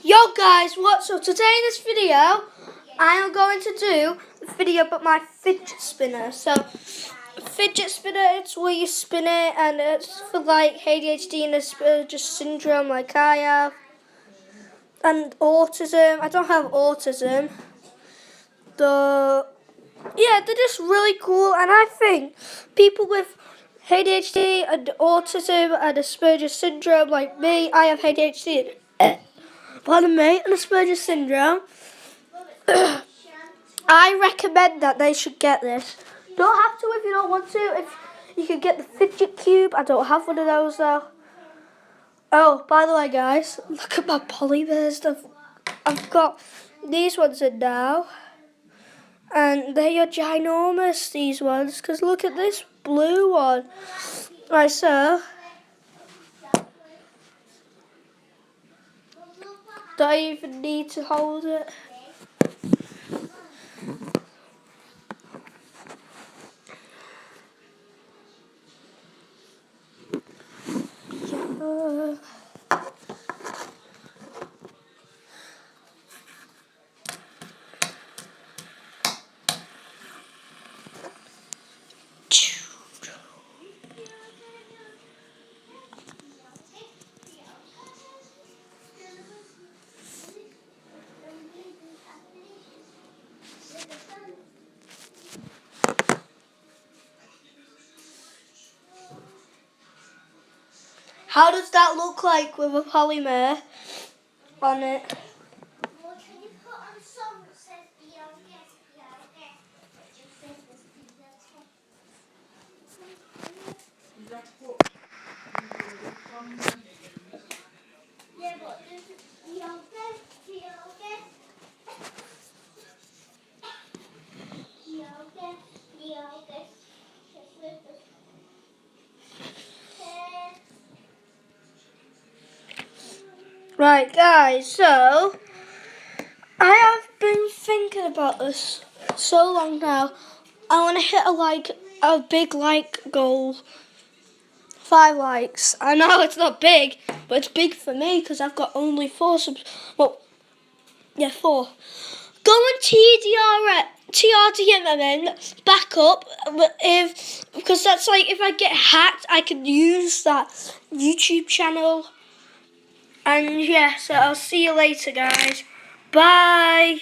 Yo guys, what's up? Today in this video, I am going to do a video about my fidget spinner. So, fidget spinner, it's where you spin it, and it's for like ADHD and Asperger's syndrome like I have. And autism. I don't have autism. Yeah, they're just really cool, and I think people with ADHD and autism and Asperger's syndrome like me, I have ADHD. Pardon me, and Asperger's syndrome. I recommend that they should get this. Don't have to if you don't want to. If you can get the fidget cube, I don't have one of those though. Oh, by the way, guys, look at my polymers. I've got these ones in now, and they are ginormous. These ones, because look at this blue one. Right, so don't even need to hold it. How does that look like with a polymer on it? Right, guys, so I have been thinking about this so long now. I want to hit a big like goal. 5 likes. I know it's not big, but it's big for me because I've got only 4 subs. Well, yeah, 4. Go on TRDMMN back up, because that's like if I get hacked, I can use that YouTube channel. And yeah, so I'll see you later, guys. Bye.